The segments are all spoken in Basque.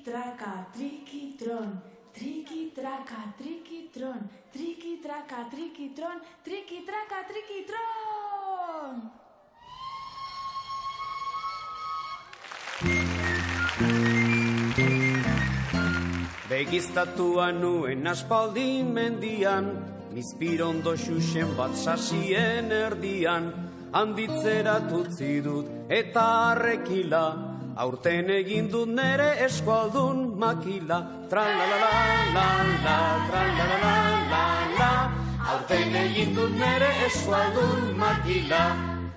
triki-traka, triki-tron, triki-traka, triki-tron, triki-traka, triki-tron, triki-traka, triki-tron! Begiztatua nuen aspaldi mendian, mizpirondo xuxen bat sasien erdian, handitzerat utzi dut eta arrekila, aurten egin dut nere eskualdun makila. Tra-la-la-la-la-la, tra-la-la-la-la-la, aurten egin dut nere eskualdun makila.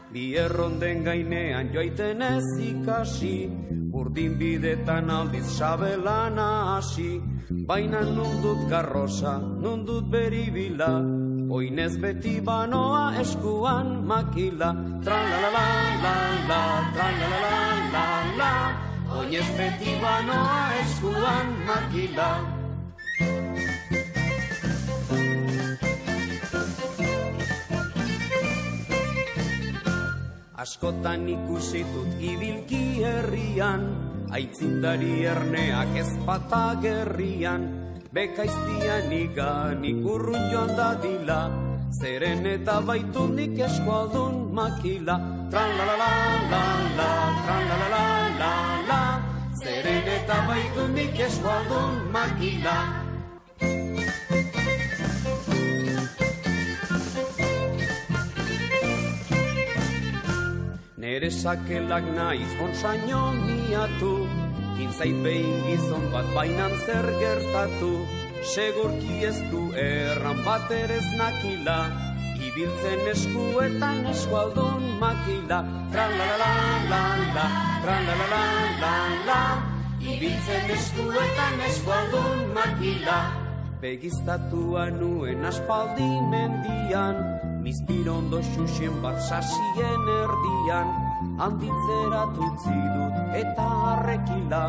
Bi erronden gainean joaiten ez ikasi, urdin bidetan aldiz sabelana hasi, baina nundut garrosa, nundut beribila, oinez beti banoa eskuan makila. Tra-la-la-la-la-la, tra-la-la-la-la-la, oinez beti banoa eskuan makila. Askotan ikusitut ibilki herrian, aitzindari erneak ezpata gerrian, bekaiztian iganik urrun joan dadila, zeren eta baitundik eskualdun makila. Tra-la-la-la-la-la, tra-la-la-la-la-la, zeren eta baitundik eskualdun makila. Nere sakelak naiz gonsaino miatu, kintzait behin gizon bat bainan zer gertatu, segurki ez du erran bat ere ez nakila, ibiltzen eskuetan eskualdun makila. Tra-la-la-la-la-la, tra-la-la-la-la-la, ibiltzen eskuetan eskualdun makila. Begiztatua nuen aspaldi mendian, mizpirondo xuxen bat sasien erdian, handitzerat utzi dut eta arrekila,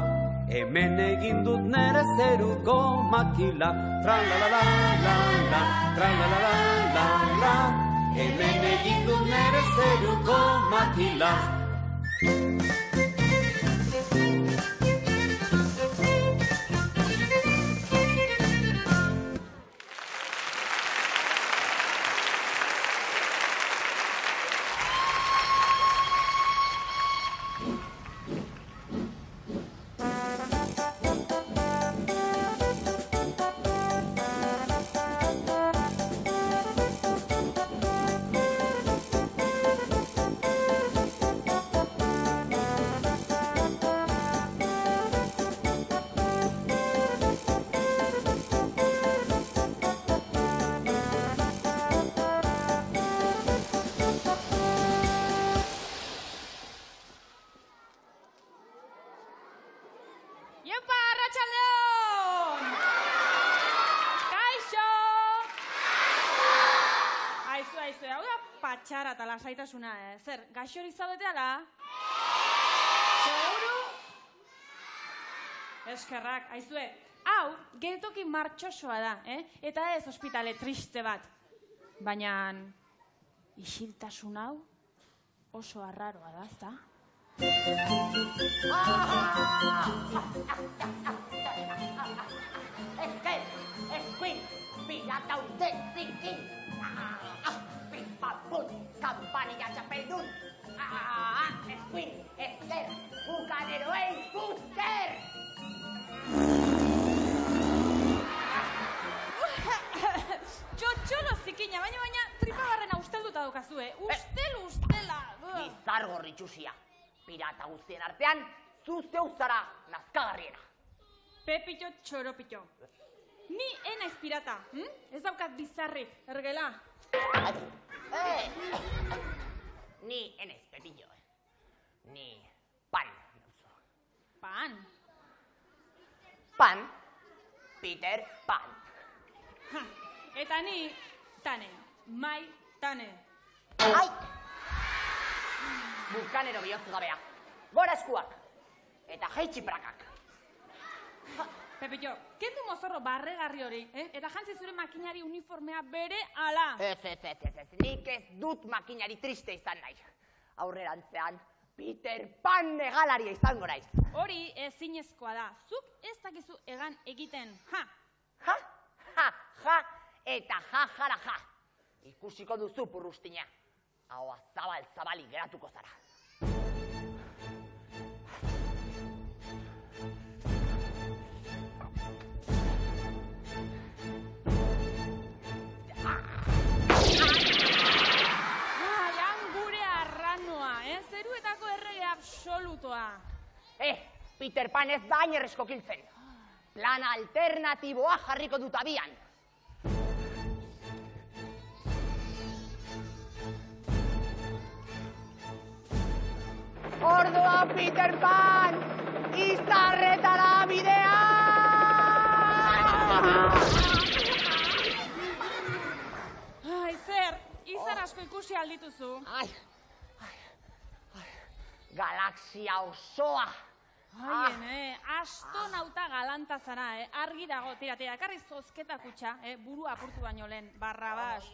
hemen egin dut nere zeruko makila. Tra-la-la-la-la-la, tra-la-la-la-la-la, hemen egin dut nere zeruko makila. Patxara eta lasaitasuna, zer, gaixorik zaudete ala? Seguru? Eskerrak, aizue, hau, geltoki martxosoa da, eta ez ospitale triste bat. Baina, isiltasun hau oso arraroa da, ezta? Eskuin, pirata urtezikin. Pim-pam-pum, kampanilla txapeldun. Eskuin, esker, bukaneroen fuster. Txotxolo zikina, baina tripabarrena ustelduta daukazue. Ustela. Bizar gorritxusia. Pirata guztien artean, zuzeu zara nazkagarriena. Pepito txoropito. Ni enaiz pirata, ez daukat bizarrik, ergela. Ni enaiz Pepillo, ni Pan. Pan? Pan, Peter Pan. Eta ni, Tane, Mai Tane. Ai! Vulkanero bihotz gabea, gora eskuak, eta jaitsi prakak. Pepillo, kendu mozorro barregarri hori, eta jantzi zure makinari uniformea bere ala. Ez, nik ez dut makinari triste izan nahi. Aurrerantzean, Peter Pan negalaria izango naiz. Hori ezinezkoa da. Zuk ez dakizu egan egiten, ja. Ja, ja, ja, eta ja, jara, ja. Ikusiko duzu, purrustina. Ahoa zabal-zabali geratuko zara. Zeruetako errege absolutoa. Peter Pan ez da hain erresko kiltzen. Plan alternatiboa jarriko dut abian. Ordoa, Peter Pan! Izarretara bidea! Ai, zer, izar asko ikusi aldituzu. Galaxia osoa. Aien, astonauta galanta zara, argi dago, tira, ekarri zozketa kutxa, buru apurtu baino lehen, Barrabas.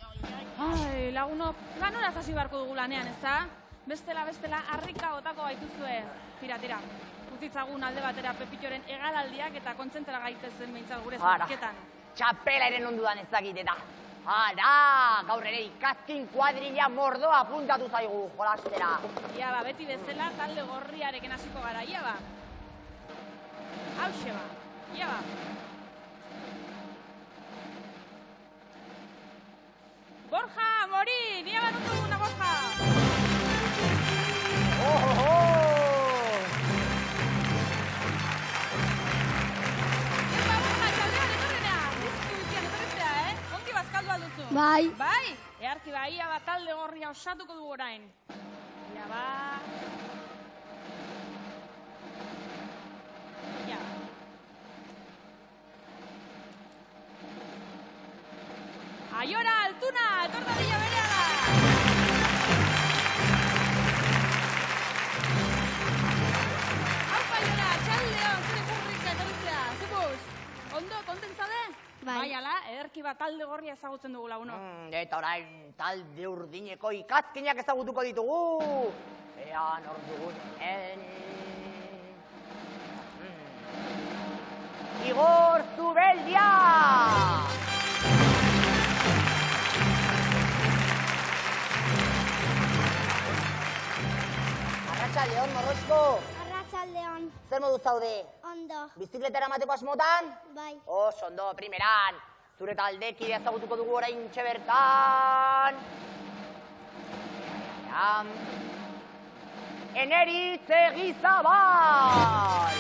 Ai, lagunok, ganoraz hasi beharko dugu lanean, ez da? Bestela, harrika otako gaituzue. Tira, utitzagun alde batera Pepitoren egalaldiak eta kontzentra gaitezen behintzat gure zozketan. Txapela ere nondudan ezagiteta. Gaur ere ikazkin kuadrilla mordoa apuntatu zaigu jolastera. Ia ba, beti bezala talde gorriarekin hasiko gara, ia ba. Hauxe ba, ia ba. Borja, morin, ia ba nundu duguna, Borja. Bai. Bai? Earki ba, ia bat talde gorria osatuko dugu orain. Ia ba. Ia ba. Aiora, altuna, etortadilla berea da. Haupa, Aiora, txaldeon, zure burrika etortzea. Zepuz, ondo, kontentzade? Bai, ala, ederki bat talde gorria ezagutzen dugu laguno. Eta orain talde urdineko ikazkinak ezagutuko ditugu. Ea nor dugun Igor Zubeldia! Arratsaldeon, Morrosko. Arratsaldeon. Zer modu zaude? Ondo. Bizikletara emateko asmotan? Bai. Oso ondo, primeran. Zure taldekide ezagutuko dugu orain bertan. Eneritz Egizabal!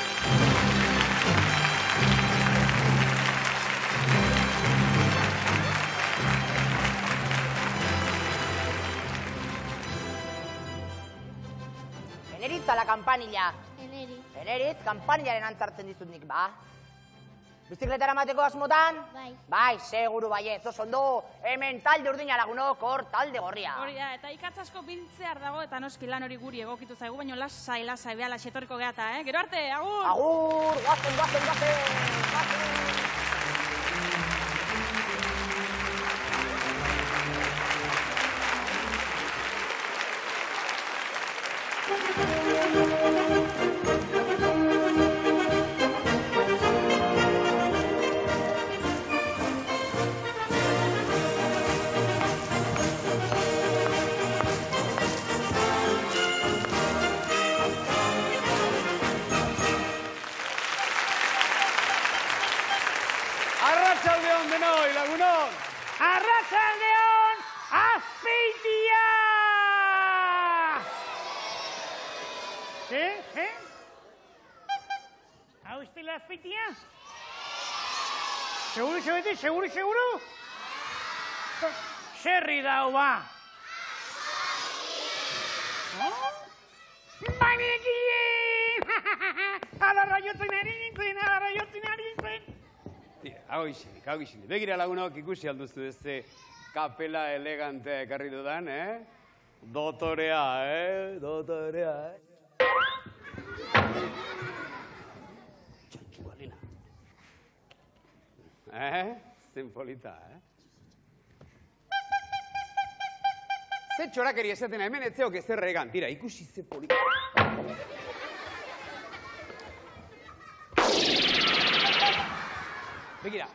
Eneritz ala kampanila? Eneritz, kampanilaren antzartzen dizut nik, ba? Bizikletara emateko asmotan? Bai. Bai, seguru baiet, oso ondo, hemen talde urdina lagunok, hor talde gorria. Hori da, eta ikatzasko biltzear dago, eta noski lan hori guri egokitu zaigu, baina lasai, behala xetoriko geata, Gero arte, agur! Agur, guazen! Arratsaldeon denoi, lagunok! Arratsaldeon, Azpeitia! Hau ez dela Azpeitia? Seguru? Zerri dau, ba? Adarra jotzen ari nintzen! Hau izinik. Begira lagunok ikusi alduzu ez kapela elegantea ekarri dudan, Dotorea, Dotorea, Txantxu balina. Zen polita, Ze txorakeri esaten hemen etzeok ezer egan. Tira, ikusi ze polita. begira.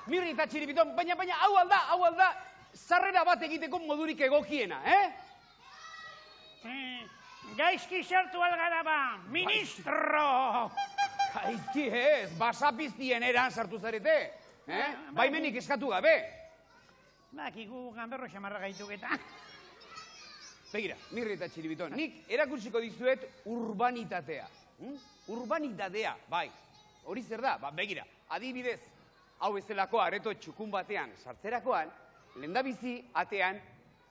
Mirri eta txiribiton, baina hau alda, sarrera bat egiteko modurik egokiena, Gaizki sartu algara ba, ministro! Gaizki ez, basapiztien eran sartu zarete, baimenik eskatu gabe. Bakigu ganberro xamarra gaituk eta. Begira, Mirri eta txiribiton, nik erakutsiko dizuet urbanitatea. Urbanitatea, bai. Hori zer da? Begira, adibidez, hau bezalako areto txukun batean sartzerakoan, lehendabizi atean,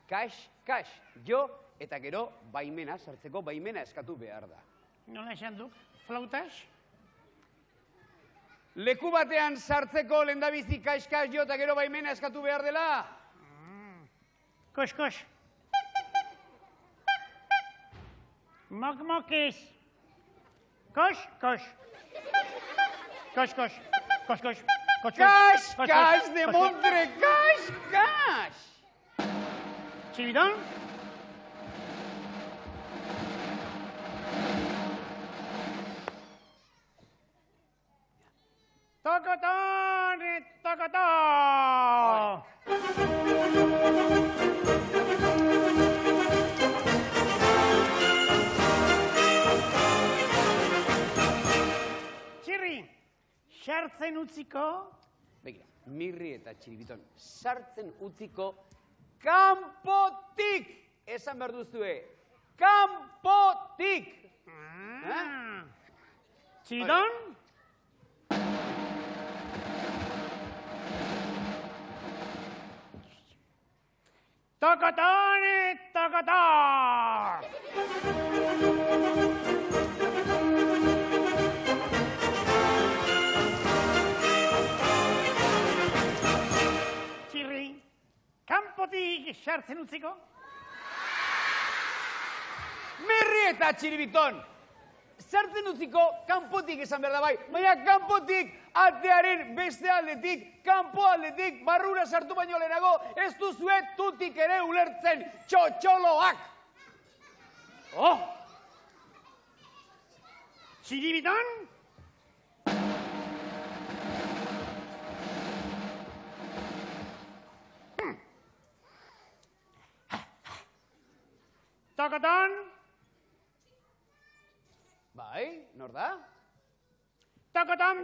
kax, jo, eta gero baimena, sartzeko baimena eskatu behar da. Nola esan duk? Flautas? Leku batean sartzeko lehendabizi kax, jo, eta gero baimena eskatu behar dela? Kos. Mok-mokiz. Kos. Kax, de montre, kax! Txibidon? Tokotón! Txirri, sartzen utziko? Begira, Mirri eta txiribiton, sartzen utziko kanpotik! Esan behar duzue, kanpotik! Txibidon? Tokotón! Txirri, kanpotik sartzen utziko? Mirri eta txiribiton, sartzen utziko kanpotik esan behar da bai, baina kanpotik atearen beste aldetik, kanpo aldetik, barrura sartu baino lehenago, ez duzue tutik ere ulertzen txotxoloak. Txiribiton? Tokotón? Bai, nor da? Tokotón?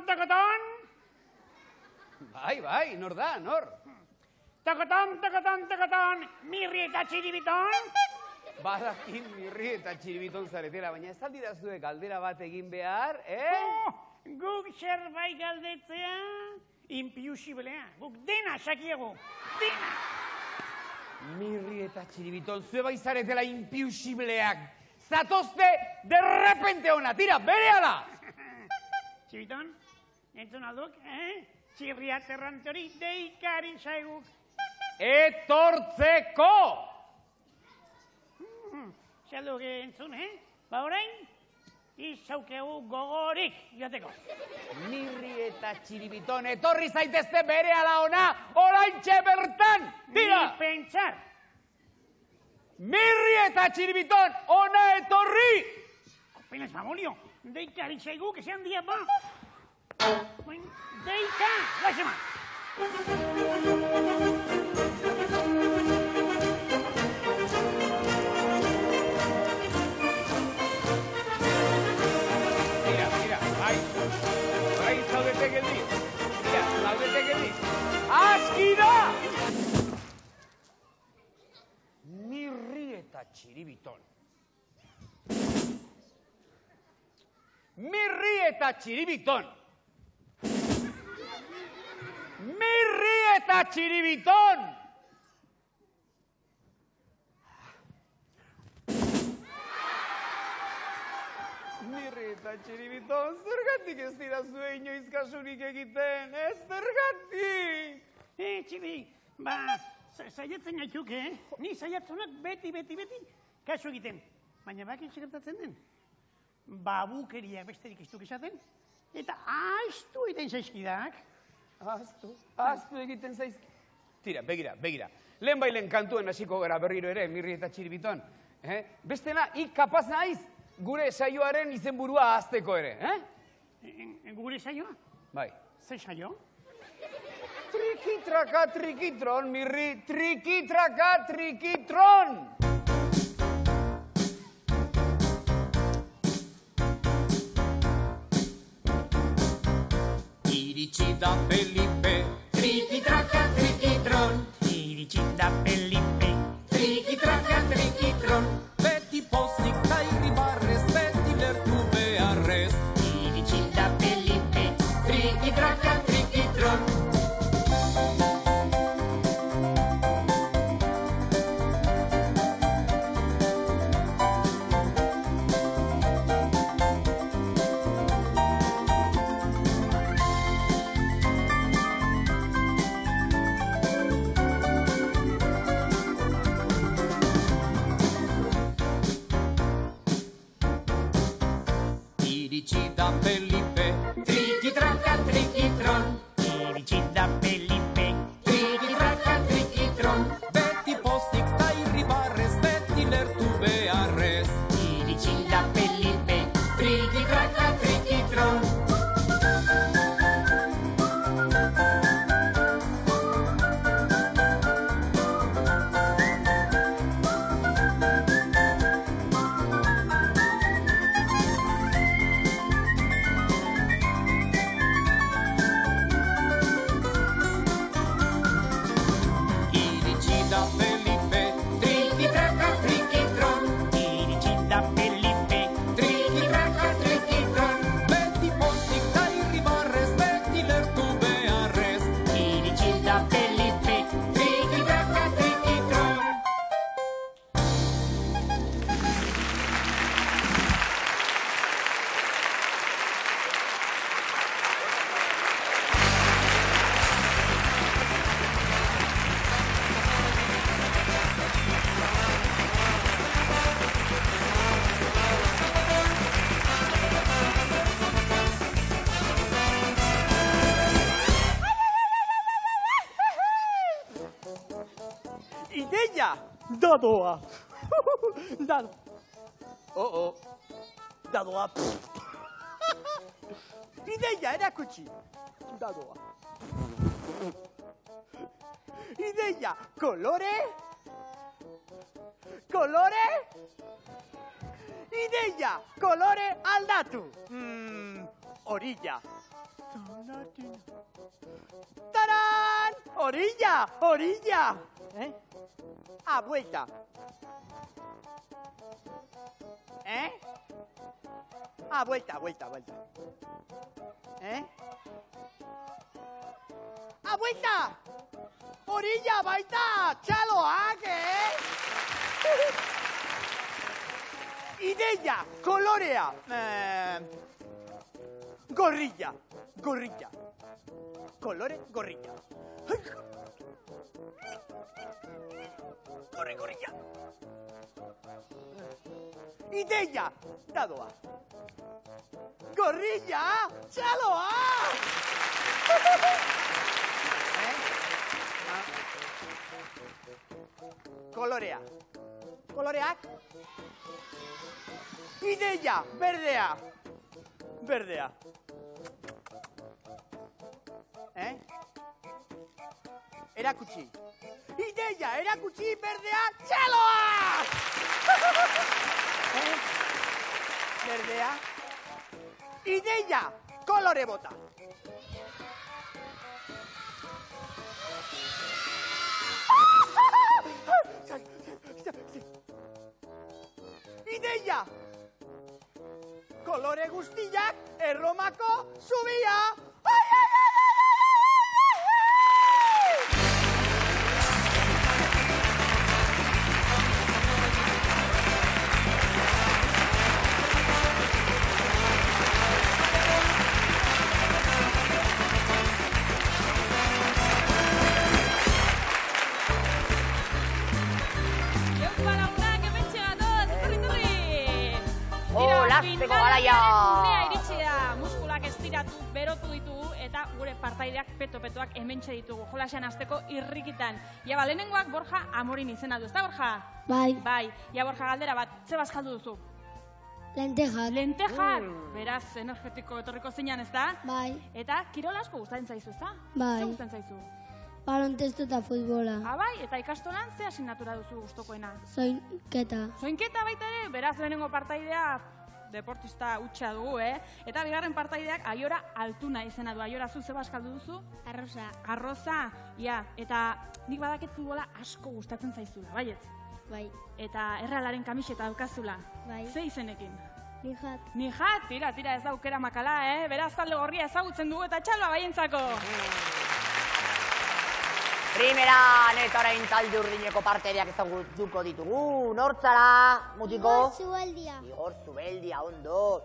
Bai, nor da, nor? Tokotón, Mirri eta txiribiton? Badakin Mirri eta txiribiton zaretela, baina ez aldira zuek galdera bat egin behar, Guk zerbait galdetzea, impiusiblea. Guk dena sakiegu, dena! Mirri eta txiribiton, zue bai zaretela impiusibleak. Zatozte derrepente ona, tira, berehala! Txibiton, entzun alduk, Txirri aterrante hori deikari zaigu. Etortzeko! Zalduk entzun, Ba orain, izaukegu gogorik jateko. Mirri eta txiribiton, etorri zaitezte berehala ona, oraintxe bertan! Tira! Ni pentsar! Mirri eta txiribiton, ona etorri! Apenas mamolio, deikari zaigu, que sean dia ba. Deika, laixema! Mira, bai zaudete geldi. Mira, zaudete geldi. Aski da! Mirri eta txiribiton. Mirri eta txiribiton. Mirri eta txiribiton. Mirri eta txiribiton, zergatik ez dira zue inoiz kasurik egiten, zergatik? Txirri, saiatzen gaituk, Ni saiatzunak beti kasu egiten. Baina baki gertatzen den. Babukeriak besterik ez duk esaten, eta ahaztu egiten zaizkidak. Ahaztu egiten zaizki. Tira, begira. Lehen bailen kantuen hasiko gara berriro ere, Mirri eta txiribiton. Bestela, kapaz naiz gure saioaren izenburua ahazteko ere, Gure saioa? Bai. Ze saio? Triki-traka, trikitron, mirri, triki-traka, trikitron! Iritsi da Felipe, triki-traka, trikitron. Iritsi da Felipe, triki-traka, trikitron. Beti pozik ta irribarrez, beti lertu beharrez. Iritsi da Felipe, triki-traka, trikitron. Iritsi da Felipe, triki-traka, trikitron. Iritsi da Felipe, triki-traka, trikitron. Beti pozik ta irribarrez, beti lertu beharrez. Iritsi da Felipe, triki-traka, trikitron. Iritsi da Felipe, triki-traka, trikitron. Iritsi da Felipe, triki-traka, trikitron. Beti pozik ta irribarrez, beti lertu beharrez. Iritsi da Felipe, triki-traka, trikitron. Ideia dadoa. Dado. Oh. Dadoa. Ideia erakutsi. Dadoa. Ideia kolore. Kolore. Ideia kolore aldatu. Orilla. ¡Tarán! ¡Orilla! ¡Orilla! ¿Eh? Ah, vuelta. ¿Eh? Ah, vuelta. ¿Eh? Ah, vuelta. Orilla, baita. Txaloak, Ideia, kolorea. Gorrilla. Colore, gorrilla. Gorrilla. Ideia, dadoa. Gorrilla, txaloa! Kolorea. Koloreak. Ideia, berdea. Erakutsi. Ideia, erakutsi, berdea, txaloa! Berdea. Ideia, kolore bota. Ideia, kolore guztiak Erromako zubia. Lasteko garaia! Unea iritsi da, muskulak estiratu, berotu ditugu, eta gure partaideak peto-petoak hementxe ditugu. Jolasean hasteko irrikitan. Ja, lehenengoak Borja Amorin izena du, ezta Borja? Bai. Ja, Borja, galdera bat, ze bazkaldu duzu? Lentejas. Lentejas! Beraz, energetiko etorriko zinan, ezta? Bai. Eta kirola asko gustatzen zaizu, ezta? Bai. Ze gustatzen zaizu? Balontestu eta futbola. Bai, eta ikastolan ze asignatura duzu gustokoena? Zoinketa. Zoinketa baita ere, beraz lehenengo partaidea deportista hutsa dugu, Eta bigarren partaideak Aiora Altuna izena du. Aiora, zu zeba eskaldu duzu? Arroza. Arroza, ja, eta nik badaket futbola asko gustatzen zaizula, baietz? Bai. Eta Errealaren kamiseta daukazula. Bai. Ze izenekin? Nijat. Nijat, tira, ez da aukera makala, Beraz talde gorria ezagutzen dugu eta txaloa baientzako. Primeran eta orain talde urdineko partaideak ezagutuko ditugu. Nortzara, mutiko? Igor Zubeldia. Igor Zubeldia, ondo.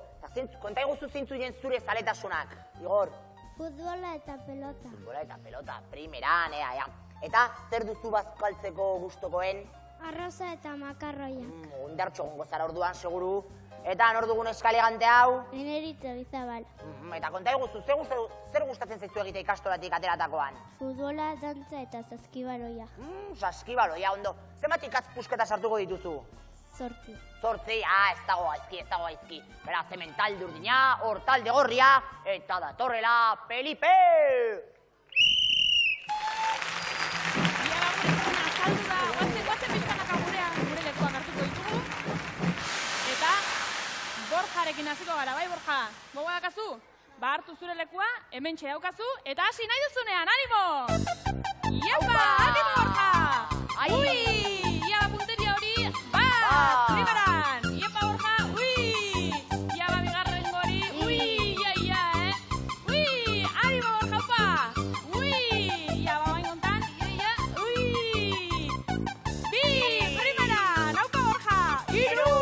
Konta eguzu zeintzu diren zure zaletasunak, Igor? Futbola eta pelota. Futbola eta pelota, primeran, ea. Eta zer duzu bazkaltzeko gustokoen? Arroza eta makarroia. Ondartxo gongo zara orduan, seguru. Eta nor dugun eskalegante hau? Eneritza Bizabal. Eta konta eguzu, zer gustatzen zaizu egite ikastolatik ateratakoan? Futbola, dantza eta saskibaloia. Saskibaloia, ondo. Zenbat ikatz pusketa sartuko dituzu? 8. 8, ez dago gaizki. Beraz, hemen talde urdina, hor talde gorria, eta datorrela Felipe! Ia lagunetan azaldu da, guazen pizkanaka gure lekuak hartuko ditugu. Eta Borjarekin hasiko gara, bai Borja? Gogo dakazu? Hartu zure lekua, hemen daukazu, eta hasi nahi duzunean, animo! Iepa, animo Borja! Ui, ia la punteria hori, primeran! Iepa Borja, ui! Ia ba bigarren gori, ui, ia, Ui, animo Borja, opa! Ui, ia ba bain gontan, ia, ui! Bi, primeran, aupa Borja! Iru!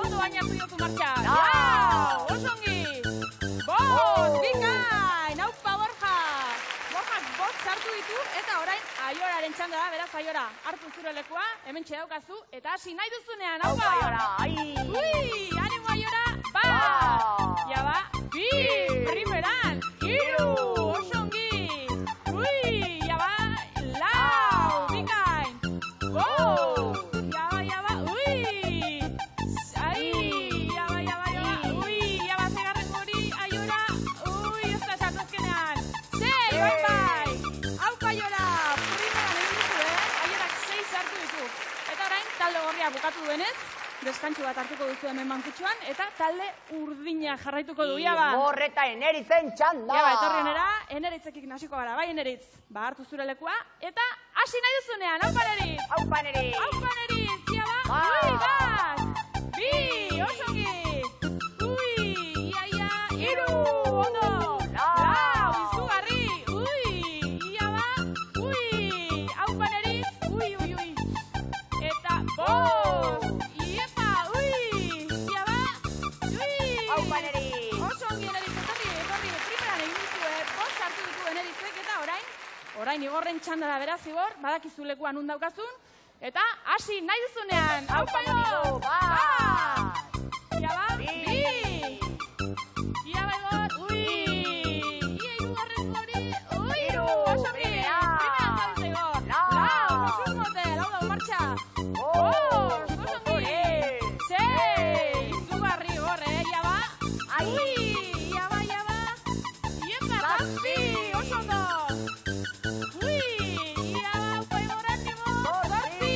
Ondo baina kuidotu martxa! Lau, osongi! Bikain, aupa Borja! Borjak bost sartu ditu eta orain Aioraren txanda da, beraz Aiora, hartu zure lekua, hemen daukazu, eta hasi nahi duzunean, aupa! Aiora, Ui, animo Aiora, Ja ba, bi, primeran, iru, osongi! Ui, ja ba, lau, bikain! Ja ba, ui! Ai, ja ba, ui, ja ba, zegarren gori, Aiora, ui, ez da sartu azkenean! Sei, bai! Aupa Aiora, primeran egin duzu, Aiorak 6 sartu ditu. Eta orain, talde gorria bukatu duenez, deskantxu bat hartuko duzu hemen bankutxuan, eta talde urdina jarraituko du, Iaba. Igor eta Eneritzen txanda! Iaba, etorri honera, Eneritzekin hasiko gara, bai Eneritz? Hartu zure lekua, eta hasi nahi duzunean, aupa Eneritz! Aupa Eneritz! Aupa Eneritz, Iaba, ui, bat! Bi, osongi! Ui, ia, iru, ondo! Lau, izugarri! Ui, Iaba, ui! Aupa Eneritz, ui! Eta bost! Iepa, ui! Iaba, ui! Aupa Eneritz! Osongi Eneritz, etorri, primeran egin duzu, bost hartu ditu Eneritzek, eta orain Igorren txanda da beraz, Igor, badakizu lekuan nun daukazun, eta hasi nahi duzunean, aupa Igor! Iaba, bi! Iaba Igor, ui! Ia irugarren gori, ui! Osongi! Primeran zabiz Igor! Lau, nosuz mote, lau dago martxa! Bost, osongi! Sei! Izugarri Igor, Iaba! Ui! Iaba! Iepa, zazpi! Oso ondo! Ui! Iaba, aupa Igor, animo! Zazpi!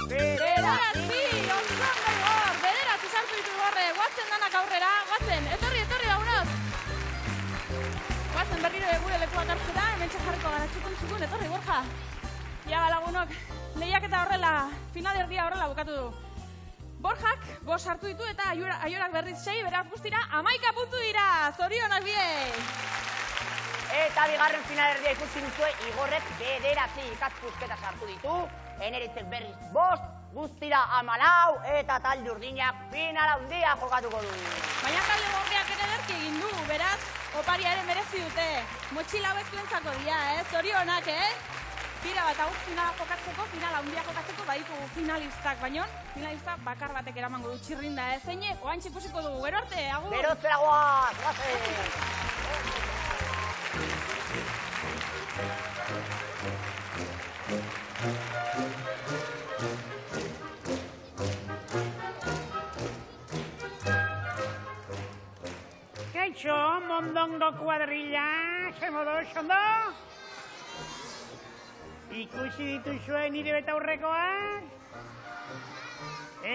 Bederatzi! Oso ondo Igor! Bederatzi sartu ditu Igorre! Guazen danak aurrera! Guazen! Etorri, lagunoz! Guazen berriro gure lekuak hartzera, hemen jarriko gara txukun, etorri Borja! Iaba lagunok, lehiaketa horrela, finalerdia horrela bukatu du. Borjak, bost hartu ditu eta Aiorak berriz 6, beraz guztira 11 puntu dira! Zorionak biei! Eta bigarren finalerdia ikusi duzue, Igorrek 9 ikatpusketa sartu ditu, Eneritzek berriz 5, guztira 14, eta talde urdinak finala handia jokatuko du. Baina talde gorriak ere ederki egin du, beraz, oparia ere merezi dute. Motxila hauek zuentzako dira, zorionak, Tira bat agur finala jokatzeko, baditugu finalistak, baino, finalistak bakar batek eramango du txirrinda, zeinek, oantxe ikusiko dugu, gero arte, agur! Gero zera guaz, Kaixo, mondongo kuadrilla, ze modo, xondo? Ikusi dituzue nire betaurrekoak?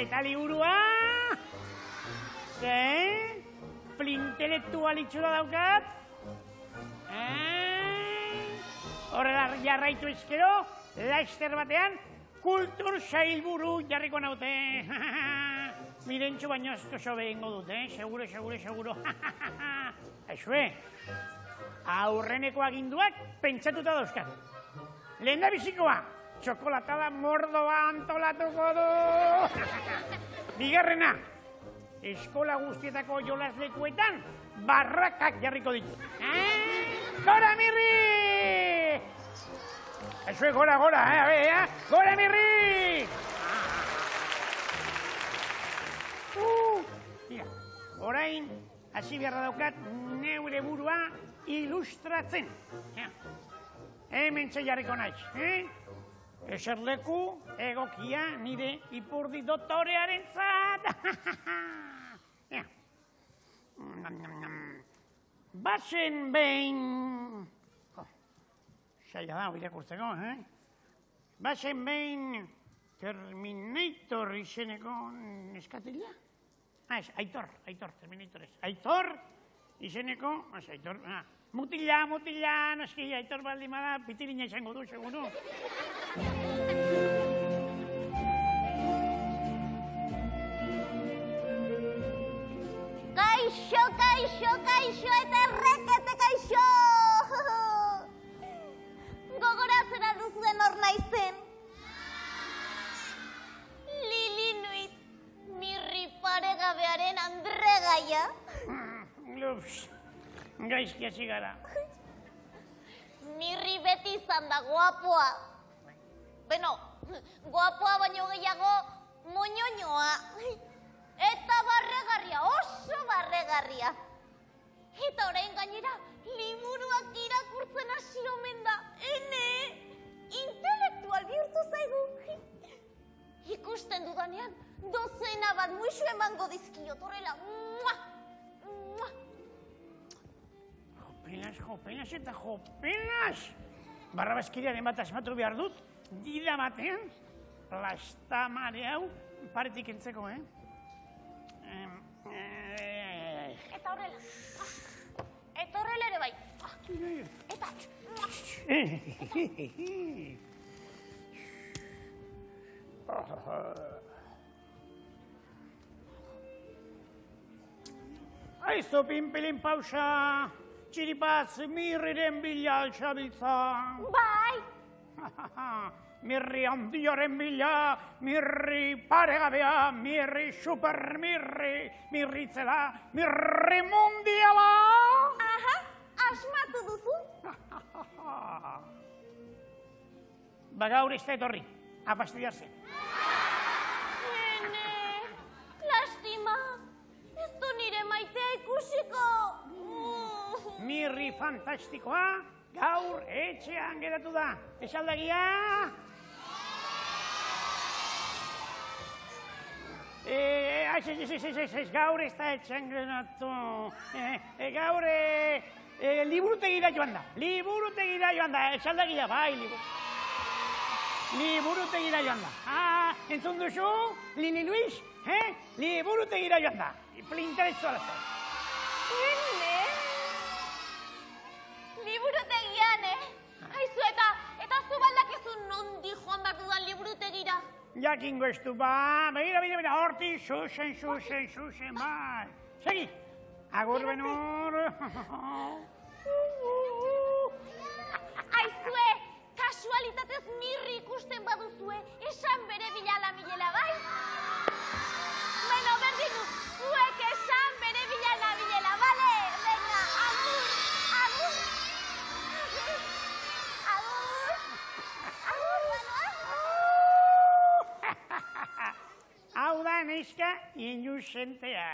Eta liburua? Ze? Plintelektual itxura daukat? Horrela jarraitu ezkero, laster batean, kultur sailburu jarriko naute. Mirentxu baino asko behingo dut, seguro. Aizue, aurreneko aginduak pentsatuta dauzkat. Lehendabizikoa, txokolatada mordoa antolatuko du. Bigarrena, eskola guztietako jolaslekuetan barrakak jarriko ditu. Gora, Mirri! Eso es gora, gora, Mirri! Tira, orain, hasi beharra daukat neure burua ilustratzen. Hemen jarriko naiz, eserleku egokia nire ipurdi doktorearen zat. Bazen behin... Zaila da, irakurtzeko, Bazen behin Terminator izeneko neskatila? Aitor, Terminator ez. Aitor izeneko, Aitor, mutila, noski, Aitor baldin bada, pitirina izango du, seguro. Kaixo, eta errekete kaixo! Gogoratzen alduzuen hor naizen. Lili Nuit, Mirri paregabearen andregaia. Gaizki hasi gara. Mirri beti izan da guapoa. Beno, guapoa baino gehiago moñoñoa. Eta barregarria, oso barregarria. Eta orain gainera, liburuak irakurtzen hasi omen da. Intelektual bihurtu zaigu. Ikusten dudanean, dozena bat muixu emango dizkiot horrela. Jopelas! Barrabazkiriaren bat asmatu behar dut, dida batean, plastamare hau paretik entzeko, Eta horrela ere bai. Eta... Aizu pinpilin pausa, txiripaz Mirriren bila altxabiltza. Bai! Mirri handioren bila, Mirri paregabea, Mirri super Mirri, Mirritzela, Mirri mundiala! Aha, asmatu duzu? Gaur ez da etorri, a fastidiarse. Lastima, ez du nire maitea ikusiko. Mirri fantastikoa, gaur etxean geratu da. Esaldagia? Gaur ez da etxean geratu. Gaur liburutegira joan da. Esaldagia, bai, liburutegira joan da. Entzun duzu, Lili Luis? Liburutegira joan da. Plintelektuala zen. Liburutegian, Aizu, eta zu baldakizu nondi joan behar dudan liburutegira? Jakingo ez du, begira, horti, zuzen, bai. Segi, agur benur. Aizue, kasualitatez Mirri ikusten baduzue, esan bere bilala milela, bai? Beno, berdinu, zuek esan bere bilala milela, bale? Venga, agur. Hau da, neska, inusentea,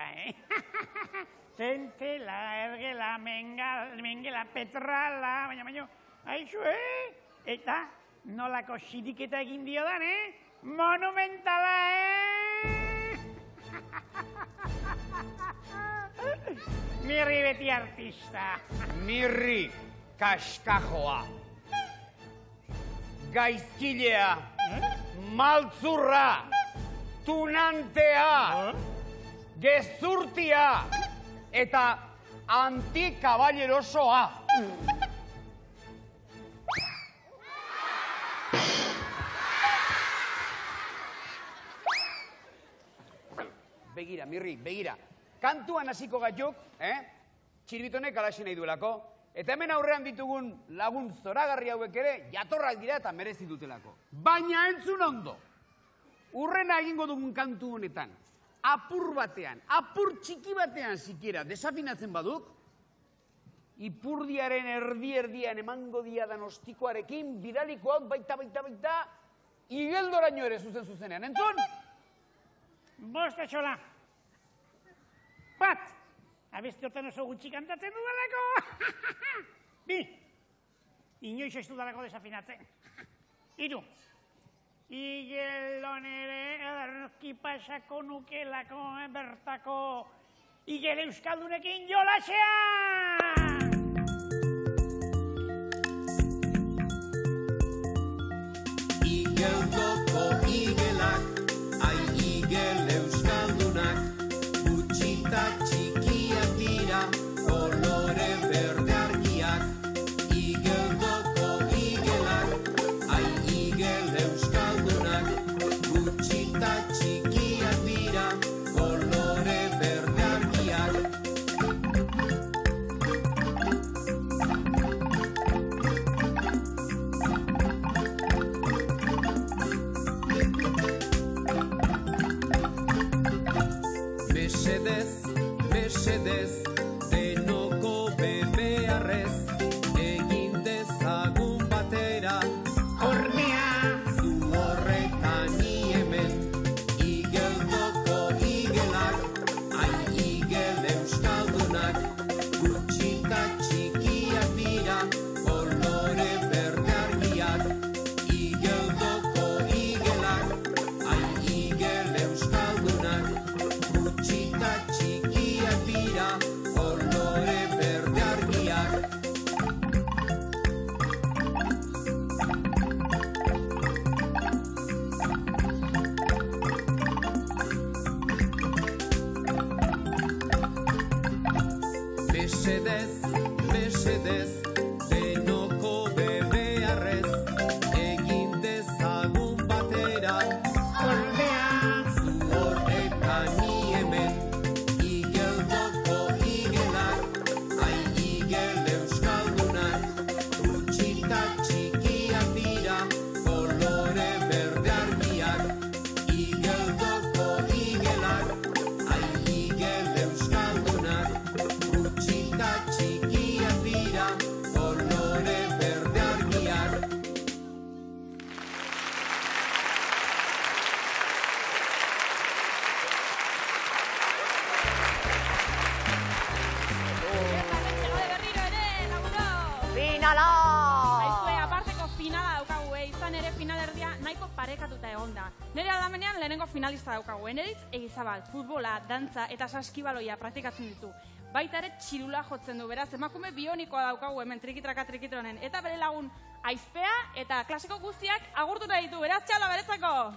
Zentela, ergela, mengela, petrala, baina, haizu, Eta nolako xiriketa egin diodan, Monumentala, Mirri beti artista. Mirri kaskajoa. gaizkilea, maltzurra, tunantea, gezurtia eta antikaballerosoa. Begira, Mirri, begira. Kantuan hasiko gaituk, txiribitonek alaxe nahi duelako. Eta hemen aurrean ditugun lagun zoragarri hauek ere, jatorrak dira eta merezi dutelako. Baina entzun ondo, urrena egingo dugun kantu honetan, apur batean, apur txiki batean sikiera desafinatzen baduk, ipurdiaren erdi-erdian emango diadan ostikoarekin, bidaliko hau baita, igeldoraino ere zuzenean. Entzun? Bost etxola. Bat! Abesti hortan oso gutxi kantatzen dudalako. Bi! Inoiz ez dudalako desafinatzen. Hiru! Igelon ere ederki pasako nukelako bertako igel euskaldunekin jolaxea! Igeldoko igelak, ai igel euskaldunak, gutxita txikiak dira, kolore berde argiak. Igeldoko igelak, ai igel euskaldunak, gutxita txikiak dira, kolore berde argiak. Mesedez, mesedez, denoko bebearrez, egin dezagun batera. Ordea! Zu horretan ni hemen, igeldoko igelak, ai igel euskaldunak, gutxita txikiak dira, kolore berde argiak. Igeldoko igelak, ai igel euskaldunak, gutxita txikiak dira, kolore berde argiak. Mesedez, mesedez, denoko bebearrez, egin dezagun batera. Ordea! Zu horretan ni hemen, igeldoko igelak, ai igel euskaldunak, gutxita txikiak dira, kolore berde argiak. Igeldoko igelak, ai igel euskaldunak, gutxita txikiak dira, kolore berde argiak. Berriro ere, laguno! Finala! Aizue, aparteko finala daukagu, izan ere finalerdia nahiko parekatuta egonda. Nire aldamenean lehenengo finalista daukagu, Eneritz Egizabal, futbola, dantza eta saskibaloia praktikatzen ditu. Baita ere txirula jotzen du, beraz, emakume bionikoa daukagu hemen trikitraka trikitronen. Eta bere lagun Aizpea eta klasiko guztiak agurtu nahi ditu, beraz txalo beretzako!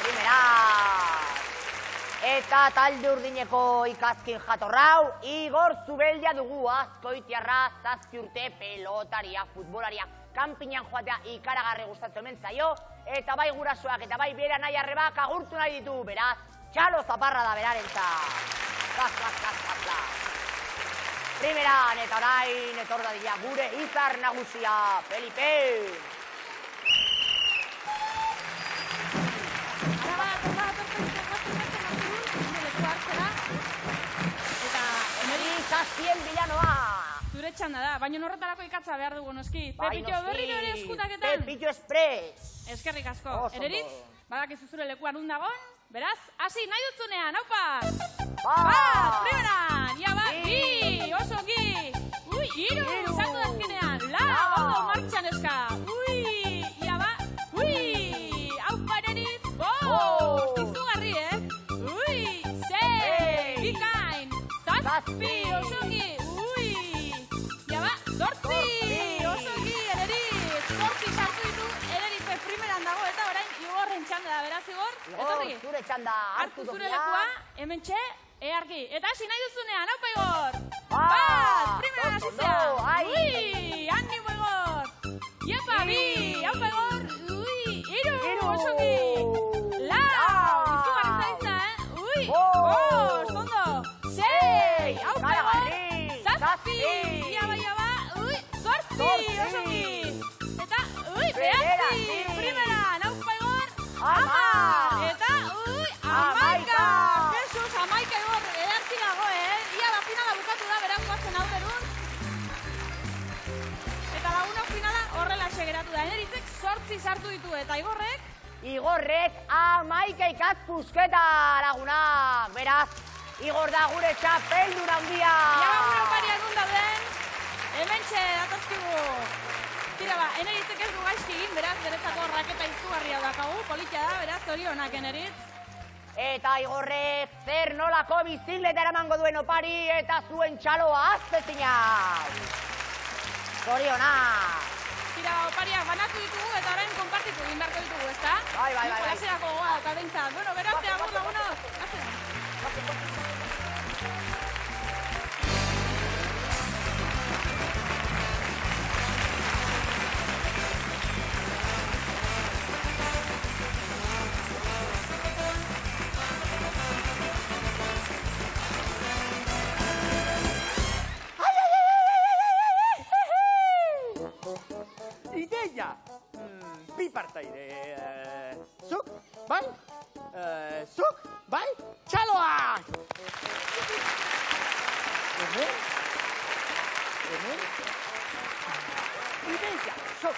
Primera! Eta talde urdineko ikazkin jatorrau, Igor Zubeldia dugu azkoitiarra, 7 urte pelotaria, futbolaria, kanpinan joatea ikaragarri gustatzen omen zaio, eta bai gurasoak eta bai bera nahi arrebak agurtu nahi ditu, beraz, txalo zaparra da berarentzat. Primeran eta orain etor dadila gure izar nagusia, Felipe! Zazpien bilanoa! Zure txanda da, baina horretarako ikatza behar dugu noski. Pepillo berriro ere eskutaketan. Pepillo Express! Eskerrik asko. Eneritz, badakizu zure lekuan undagon, beraz, hasi nahi dutzunean, haupa! Bat, primeran, ia bat, bi, oso gi! Ui, iru, izango dazkenean, ondo martxan eska! Ui, ia bat, ui, haupa Eneritz, bost, izugarri, Ui, sei, bikain, zazpi, oso gi! Ui, ia bat, zortzi, oso gi, Eneritz, zortzi zure txanda Hartu zure lekua, hemen txe, eargi. Eta hasi nahi duzunean, haupa Igor! Ah, Bat, primera oso hasizea. ondo, ai. Ui, animo Igor! Iepa, bi, haupa Igor! Ui, hiru, osongi! Lau, izugarri zaitza, Ui, bost, ondo! Sei, haupa Igor! Zazpi, iaba, ui, zortzi, osongi! Eta, ui, behatzi, primeran, haupa Igor! Ama! Eta, ui, amaika! Jesus, amaika Igor, edartzi dago, Ia da finala bukatu da, beran guazen hau berun. Eta lagunok finala horrela geratu da. Eneritzek 8 sartu ditu eta Igorrek? Igorrek 11 ikazpusketa lagunak. Beraz, Igor da gure txapeldun handia. Ja, gure opariak nun dauden. Hementxe datozkigu. Tira ba, Eneritzek ez du gaizki egin, beraz, beretzako raketa izugarria dakagu. Politia da, beraz, zorionak Eneritz. Eta Igorrek zer nolako bizikleta eramango duen opari eta zuen txaloa aztezina. Zorionak. Tira, opariak banatu ditugu eta orain konpartitu egin beharko ditugu, ezta? Bai. Klaserako goa, eta behintzat. Bueno, berarte, agur lagunok. Ideia! Bi partaide. Zuk, bai? Zuk, bai? Txaloak! Ideia, zuk!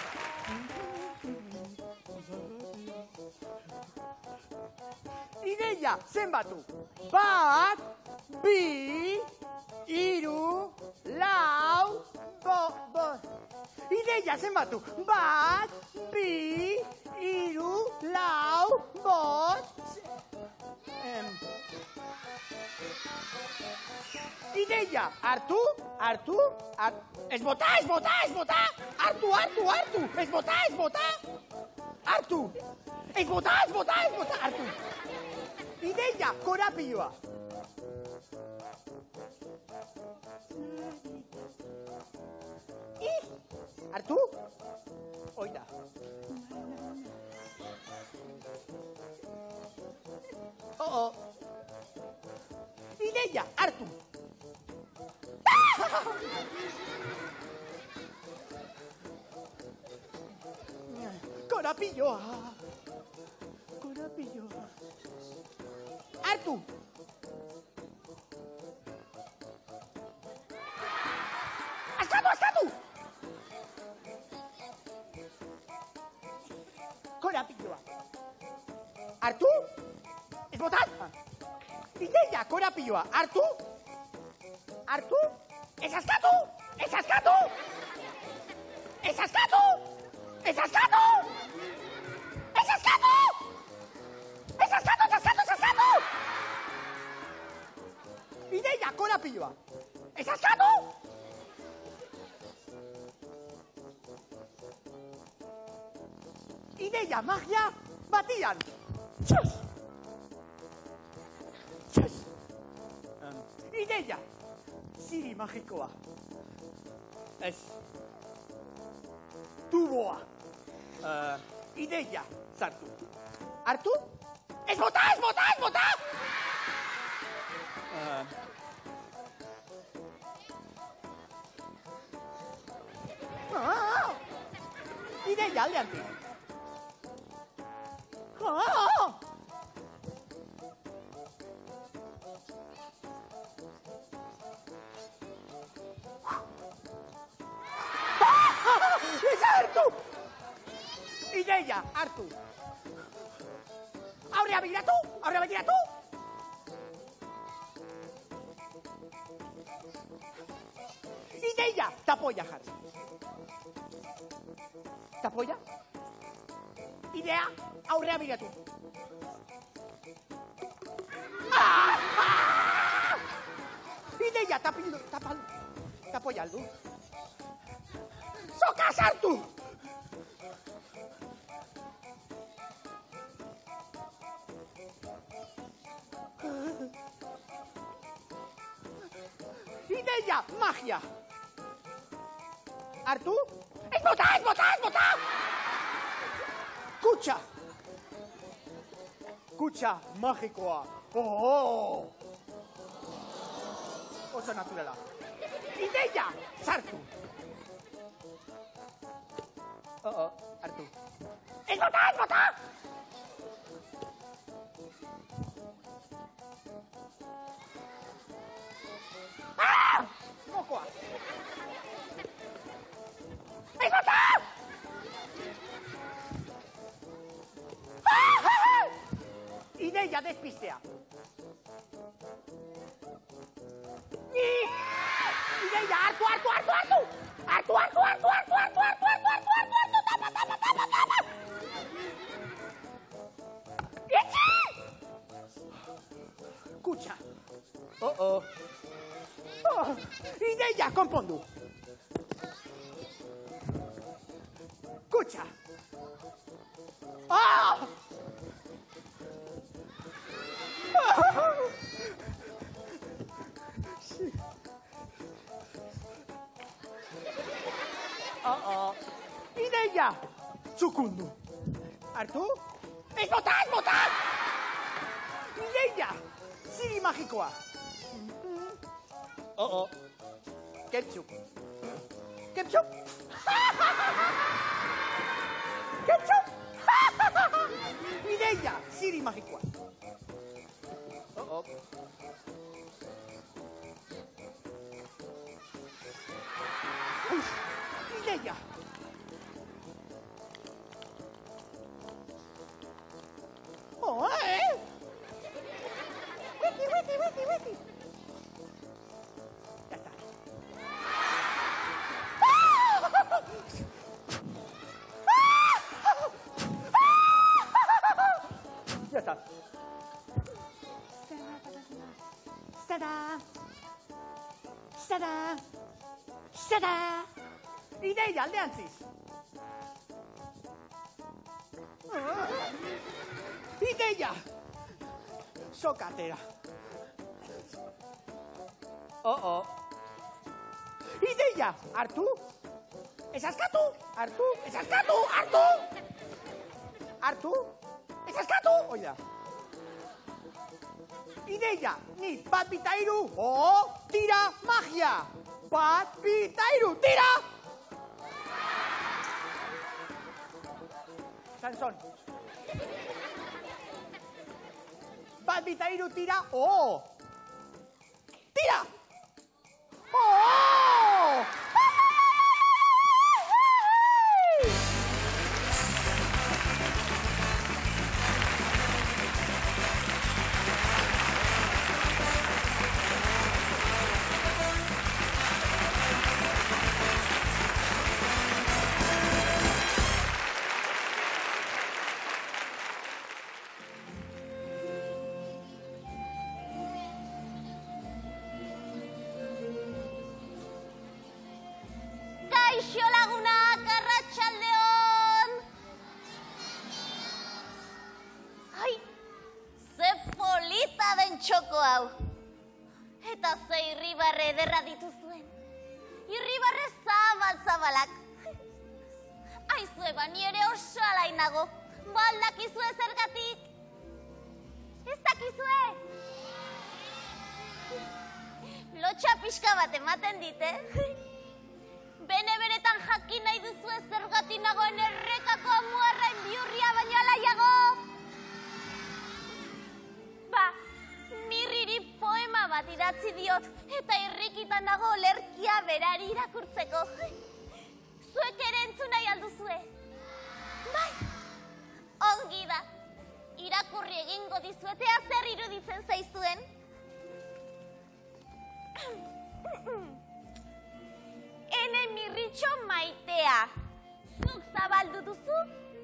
Ideia, zenbatu. 1, 2, 3, 4, 5. Ideia zenbatu. 1, 2, 3, 4, 5. Ideia, hartu. Ez bota. Hartu. Ez bota. Hartu. Ez bota. Hartu. Ideia, korapioa. Hartu? Oida. Ideia, hartu. Korapilloa. Hartu. Askatu. Korapilloa. Hartu? Ez botat? Ideia, korapilloa. Hartu? Ez askatu! Ideia, korapilloa. Ez askatu! Ideia, magia, batian. Txus! Ideia, ziri magikoa. Ez. Tuboa. Ideia, zartu. Hartu? Ez bota! Ideia, aldeantik. Ez hartu! Ideia, hartu. Aurrea begiratu. Ideia, tapoia jarri. Tapoia. Idea, aurrea begiratu. Ideia, tapoia aldu. Soka sartu! Ideia, magia. Hartu. Ez bota! Kutxa. Kutxa magikoa. Oso naturala. Ideia, sartu. Hartu. Ez bota! Mokoa. Ez bota! Ideia despistea. Ideia, hartu! Tapa! Etxi! Kutxa. Ideia, konpondu. Kutxa. Ideia, txukundu. Hartu? Ez bota! Ideia, ziri magikoa. Ketchup. Ketchup! Ideia, ziri magikoa. Ideia. Wiki. Ya está. Ya está. Tada! Ideia aldeantziz. Ideia! Sokatera. Ideia! Hartu! Ez askatu! Hartu! Oida. Ideia! Ni bat bita hiru! Tira magia! Bat bita hiru! Tira! Sansón. Bat bita hiru tira. Tira! Kaixo lagunak, arratsaldeon! Ai, ze polita den txoko hau. Eta ze irribarre ederra dituzuen. Irribarre zabalak. Aizue, bani ere oso alainago. Baldakizue zergatik. Ez dakizue? Lotxa pixka bat ematen dite. Bene-benetan jakin nahi duzue zergatik nagoen errekako amuarrain bihurria baino alaiago. Ba, Mirriri poema bat idatzi diot eta irrikitan nago lerkia berari irakurtzeko. Zuek ere entzun nahi alduzue? Bai, ongi da. Irakurri egingo dizuetea zer iruditzen zaizuen. Ene Mirritxo maitea, zuk zabaldu duzu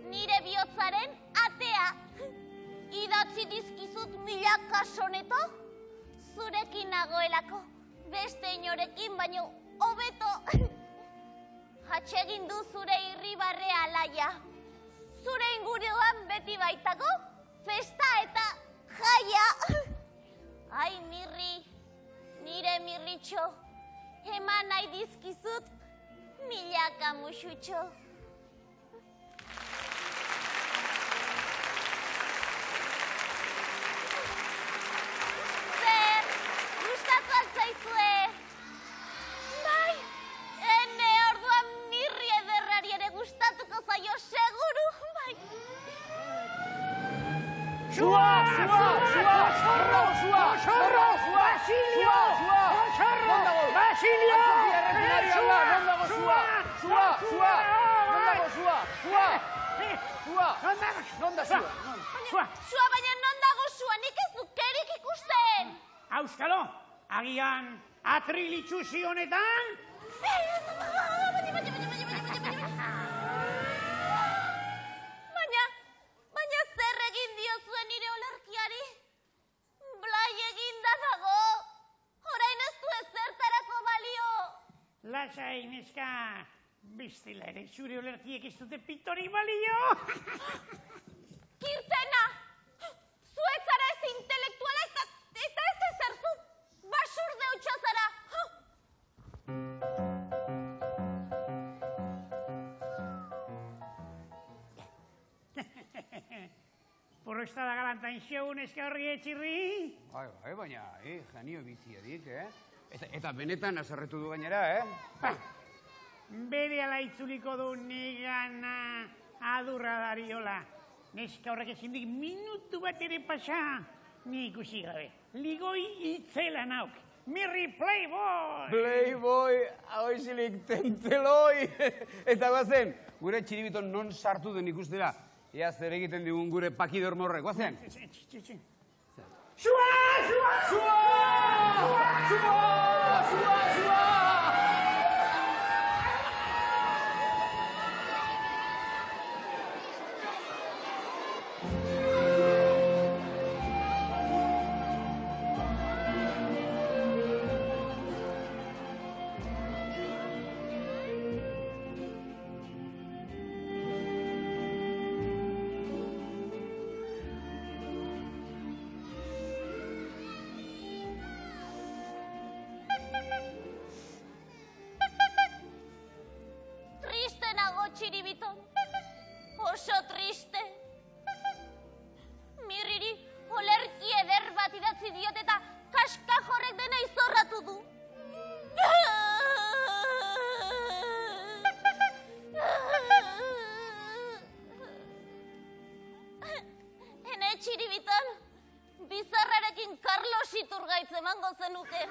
nire bihotzaren atea. Idatzi dizkizut milaka soneto, zurekin nagoelako, beste inorekin baino hobeto. Atsegin du zure irribarre alaia, zure inguruan beti baitago, festa eta jaia. Ai, Mirri, nire Mirritxo, eman nahi dizkizut milaka musutxo. Zer, gustatu altzaizue? Bai, ene orduan Mirri ederrari ere gustatuko zaio seguru, bai. Sua! Basilio! Sua, baina non dago sua, nik ez dukerik ikusten. Auskalo, agian atrilitxuzi honetan? Baina zer egin diozue nire olerkiari? Blai eginda dago. Orain ez du ezertarako balio. Lasai, neska, bestela ere zure olerkiek ez dute pitori balio. Kirtena! Zuek zara ez intelektuala eta ez ezerzu. Basurde hutsa zara. Porrostada galantan xeun eska horri etxirri. Bai, baina, janio biziadik, Eta benetan aserretu du gainera, Bere ala itzuliko du nigana adurra dariola. Neska horrek ezindik minutu bat ere pasa. Ni ikusi gabe. Ligoi itzela nauk. Mirri Playboy! Playboy, hauizilik tenteloi! Eta bazen, gure txiribiton non sartu den ikustera. Ea zer egiten digun gure pakidor morrek, guazen? Sua! Triste nago, txiribiton. Oso triste. Mirriri olerki eder bat idatzi diot eta kaskajorrek dena izorratu du. Ene txiribiton, bizarrarekin Carlos Iturgaitz emango zenuke.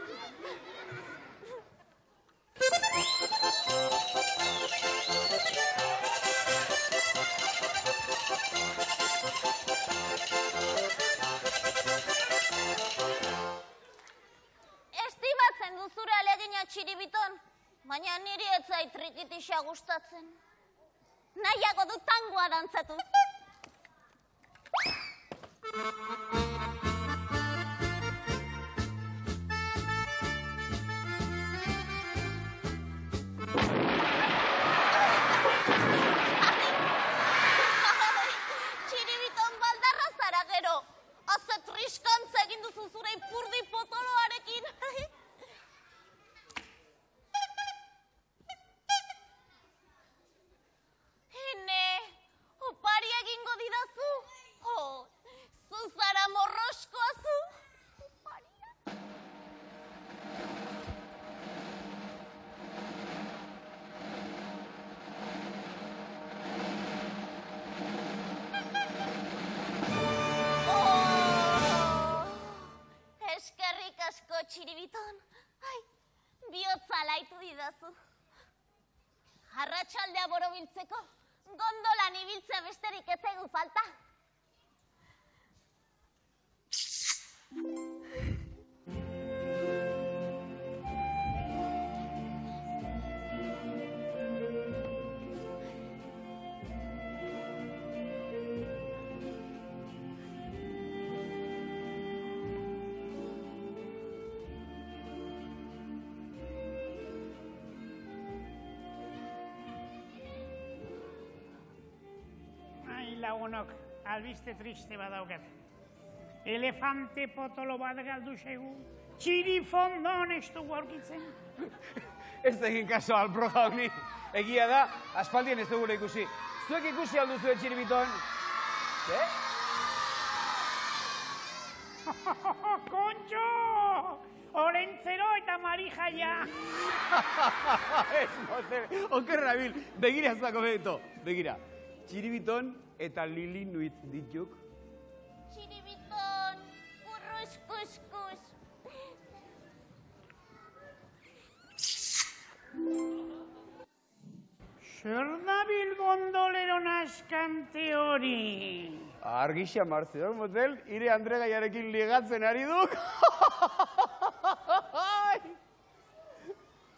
Estimatzen duzure alegina txiribiton, baina niri ez zait trikitixa gustatzen. Nahiago du tangoa dantzatu. Txiribiton baldarra zara gero. Haze triskantza egin duzu zure ipurdi potoloarekin. Ene, opari egingo didazu? Zu zara morroskoa zu? Oparia. Eskerrik asko txiribiton. Bihotza laitu didazu. Arratsaldea borobiltzeko, gondolan ibiltzea besterik ez zaigu falta. Lagunok, albiste triste badaukat. Elefante potolo bat galdu zaigu. txirifondon ez dugu aurkitzen. Ez egin kaso alproja honi. Egia da, aspaldien ez dugula ikusi. Zuek ikusi alduzu txiribiton? Kontxo! Orentzero eta Marijaia. Ez, motel, okerra bil. Begira zako beto. Begira, txiribiton eta Lili Nuit dituk. Txiribiton, kurruz kuskus. Zer dabil gondolero naskante hori? Argixia Marzion, motel, ire Andregaiarekin ligatzen ari duk.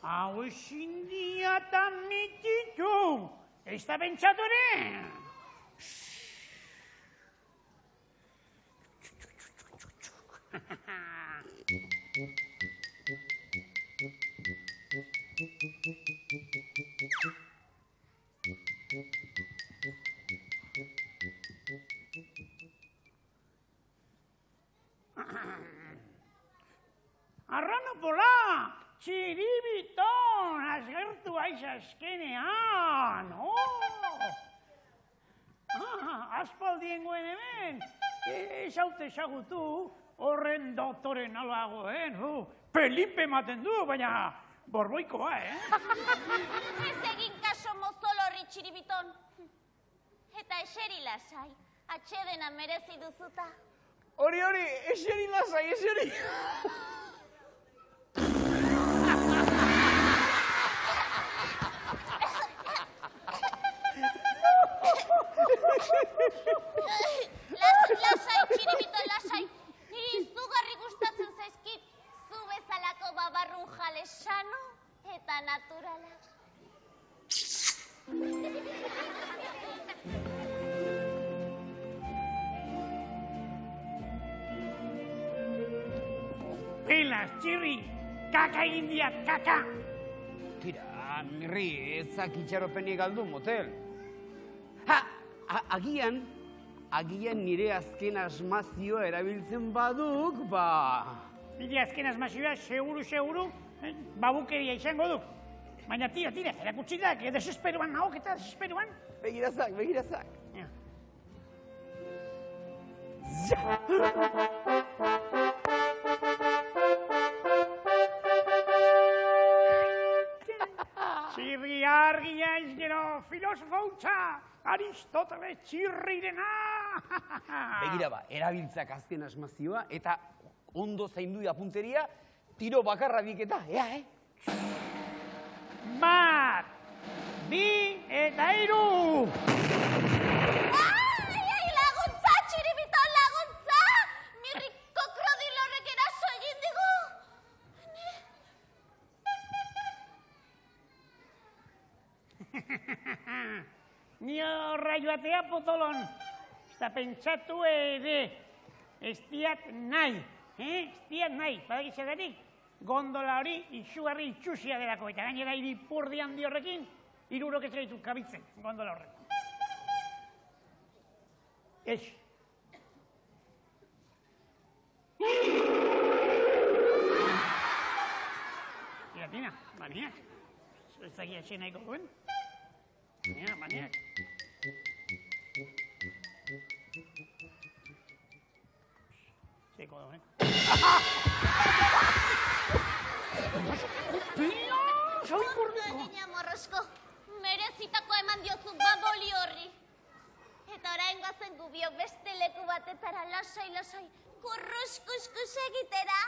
Hau ezin diata mititu. Ez da bentsatu ere? Arranopola! Txiribiton! Azgertu aiz azkenean! Aspaldien goen hemen! Ez haute ezagutu horren doktore nalagoen. Pelipe ematen du, baina borboikoa, Ez egin kaso mozol horri txiribiton. Eta eseri lasai, atxedena merezi duzuta. Hori, eseri lasai, eseri. Lasai, txiribiton, lasai. Niri izugarri gustatzen zaizkit, zu bezalako babarrun jale sano eta naturalak. Pelas, txirri, kaka egin diat, kaka! Tira, mirri, ezak itxaropenik galdu, motel. Agian nire azken asmazioa erabiltzen baduk, Nire azken asmazioa, seguru, babukeria izango duk. Baina tira, erakutsi da, desesperuan nahok eta desesperuan. Begirazak. Txirri argia ez gero filosofo hutsa, Aristoteles txirrirena. Begira erabiltzak azken asmazioa eta ondo zaindu apunteria, tiro bakarra biketa, ea, Bat, bi eta hiru! Ai, laguntza, txiribiton, laguntza! Mirriko krokodilo horrek eraso egin digu! Nio raioatea potolon, ez da pentsatu ere, ez diat nahi, badakizadarik, gondola hori izugarri itxusia delako, eta gainera iripurdi handi horrekin, 3 ez gaitu kabitzen gondola horrek. Ez. Tina, maniak. Ez da gira nahiko duen. Maniak. Zeko dauen. Pila! Egina morrosko, merezitako eman diozu baboli horri. Eta orain goazen gubiok beste leku batetara lasai, kurruskuskus egitera.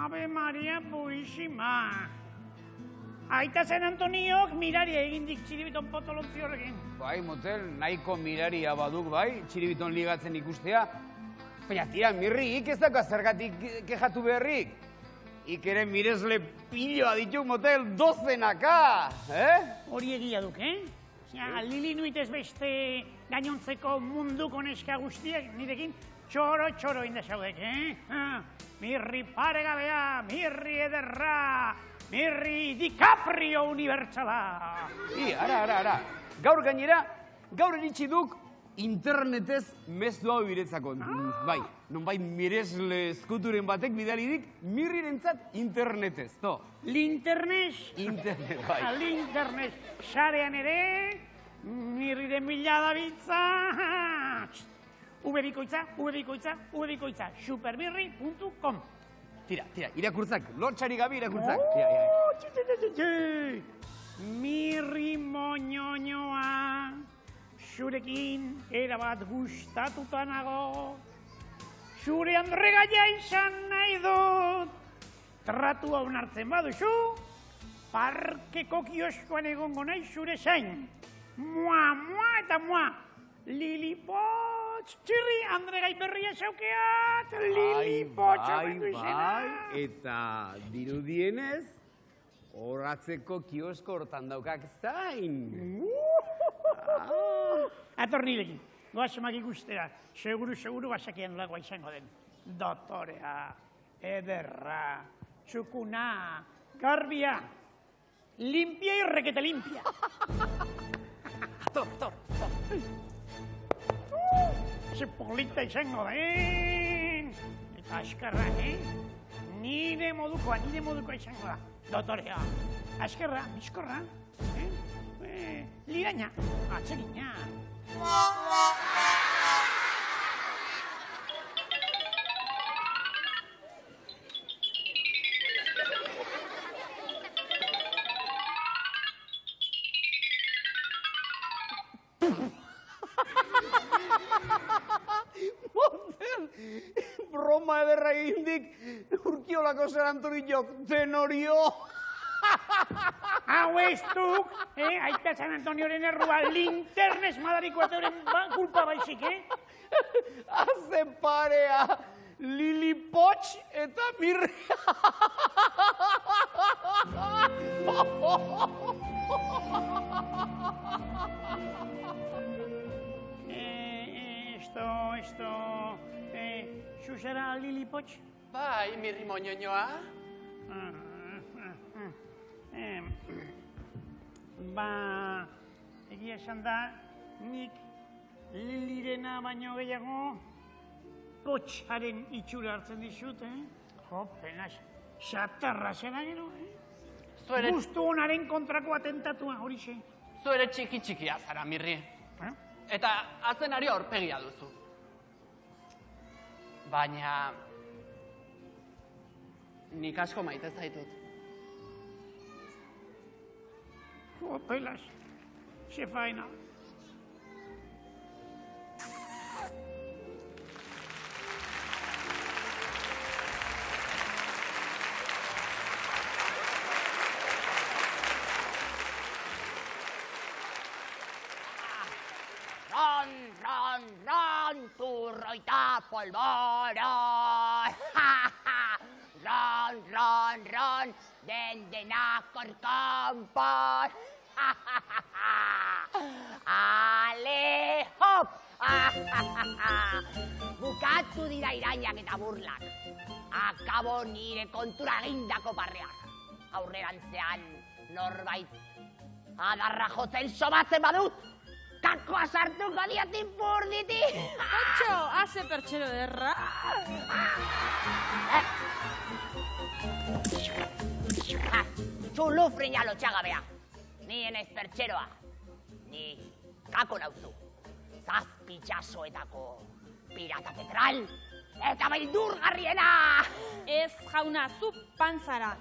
Ave Maria Purísima. Aita San Antoniok mirari egindik txiribiton potolontzi horrekin. Bai, motel, nahiko miraria baduk, bai, txiribiton ligatzen ikustea. Baina, tira, mirri, ik ez daka zergatik kejatu beharrik. Ik ere miresle piloa dituk, motel, 12naka, Hori egia duk, Lili Nuit ez beste gainontzeko munduko neska guztiak nirekin txoro inda zaudek, Mirri paregabea, mirri ederra, Mirri DiCaprio unibertsala. Ara. Gaur gainera, gaur iritsi duk internetez mezu hau iretzako. Bai, nonbai miresle eskuturen batek bidalidik mirrirentzat internetez, to. L'internet. Internet, bai. L'internet. Sarean ere, mirriren bila dabiltza. ubebikoitza, supermirri.com. Tira, irakurtzak, lotxari gabi irakurtzak. Mirri moñoñoa, zurekin erabat gustatuta nago. Zure andregaia izan nahi dut. Tratua onartzen baduzu, parkeko kioskoan egongo nahi zure zain. Mua eta mua. Lilipotx, txirri, andregai berria zaukeat, Lilipotx amendu izena. Eta dirudienez, horatzeko kiosko hortan daukak zain. Ator nirekin, goazemak ikustera, seguru basakian lagoa izango den. Dotorea, ederra, txukuna, garbia, limpia y requete limpia. Ator. Ze polita izango den. Eta askarra, nire modukoa izango da. Dotorea, askarra, bizkorra, liraina, atsegina. Broma ederra egindik, urkiolako zeranturik Tenorio. Hau ez duk, aita San Antonioren errua, linternez madariko ateuren kulpa baizik, Haze parea, Lilipotx eta mirria. Esto, zuzera Lilipotx? Bai, mirri moñoñoa. Egia esan da, nik Lilirena baino gehiago potxaren itxura hartzen dizut, Jo, penas, xatarra zera gero, Gustu honaren kontrako atentatua, horixe. Zu ere txikia zara, mirri. Eta azenari aurpegia duzu. Baina nik asko maite zaitut. Jo, pelas, ze faena. Ron, turro eta polvoro. Ron, denak orkanpon. Ale, hop! Bukatu dira irainak eta burlak. Akabo nire kontura gindako parreak. Aurrerantzean norbait adarra jotzen somatzen badut. Kakoa sartuko diatin burditi! Kontxo, haze pertxero derra. Txulufriña lotxagabea. Ni enez pertxeroa. Ni kako nauzu. Zazpitxasoetako pirata petral. Eta beldurgarriena! Ez jauna, zu pan zara,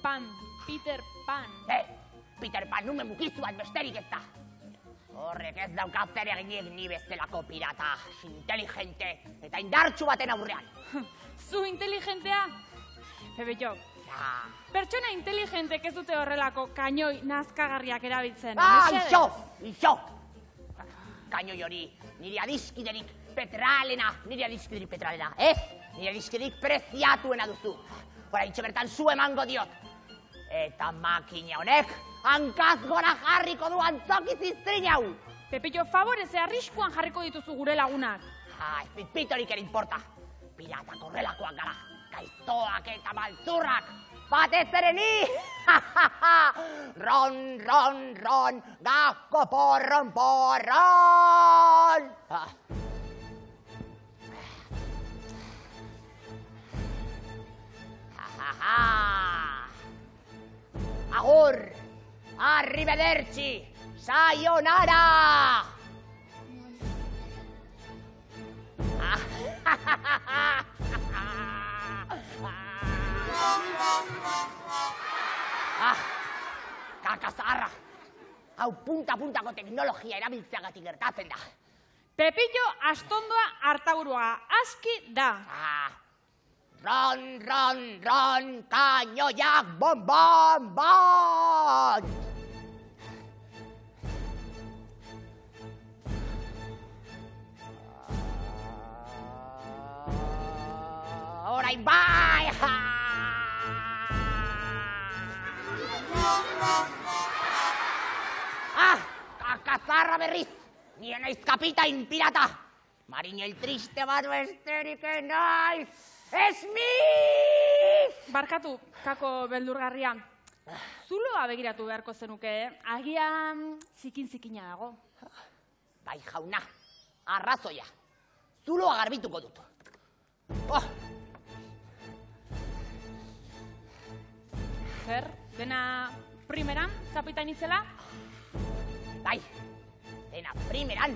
Pan, Peter Pan. Peter Pan, nume mukizu bat besterik ez da. Horrek ez daukaz zer eginik ni bestelako pirata, inteligente eta indartsu baten aurrean. Zu inteligentea? Pepetxo, pertsona inteligentek ez dute horrelako kainoi nazkagarriak erabiltzen. Ixo! Kainoi hori, nire adiskiderik petralena, ez? Nire adiskiderik preziatuena duzu. Horaintxe bertan zu emango diot. Eta makina honek, hankaz gora jarriko du antzoki ziztrin hau. Pepillo, favorez, arriskuan jarriko dituzu gure lagunak. Ez dit pitorik ere importa. Piratak horrelakoak gara. Gaiztoak eta maltzurrak. batez ere ni! Ron, ron, ron, gako porron, porron! Agur! Arrivederci! Sayonara! Kaka zaharra! Hau punta-puntako teknologia erabiltzeagatik gertatzen da. Pepillo astondoa hartaburua, aski da. Ron, ron, ron, kainoiak, bon, bon, bon! Orain bai! Kakazarra berriz! Nien naiz kapitain pirata! Marinel triste bat besterik naiz! Smith! Barkatu, kako beldurgarria. Zuloa begiratu beharko zenuke, agian zikin-zikina dago. Bai jauna, arrazoia. Zuloa garbituko dut. Zer, dena primeran, kapitain itzela? Bai, dena primeran.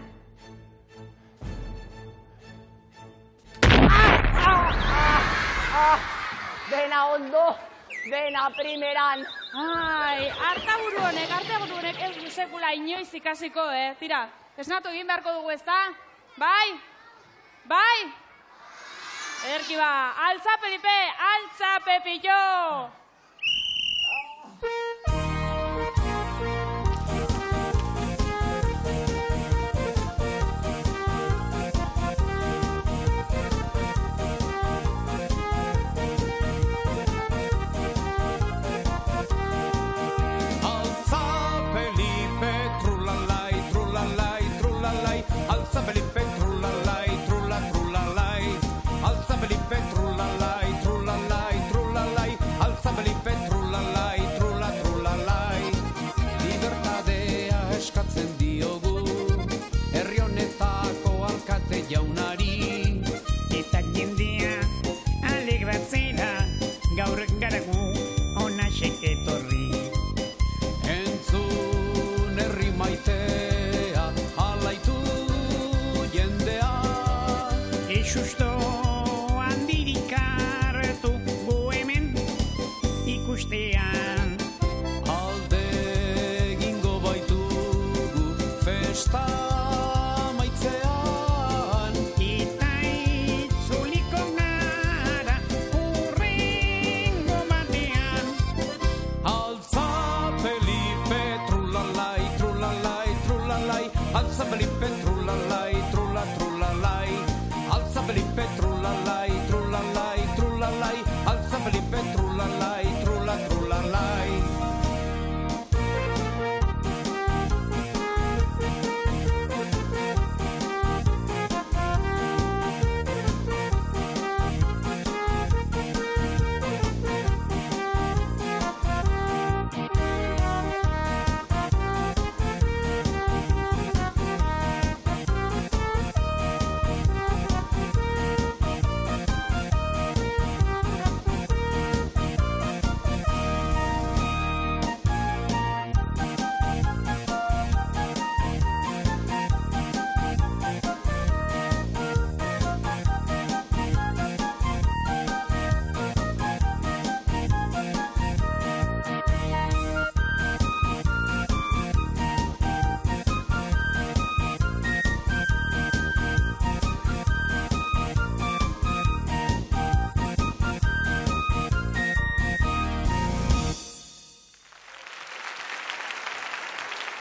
Dena ondo, dena primeran. Ai, artaburu honek ez du sekula inoiz ikasiko, Tira, esnatu egin beharko dugu ezta? Bai? Bai? Ederki ba, altza Felipe, altza Pepillo! Jaunari eta jendea alegratzera gaur garagu ona etorri. Entzun herri maitea alaitu jendea Susto handirik hartu gu hemen ikustean alde egingo baitugu festa Felipe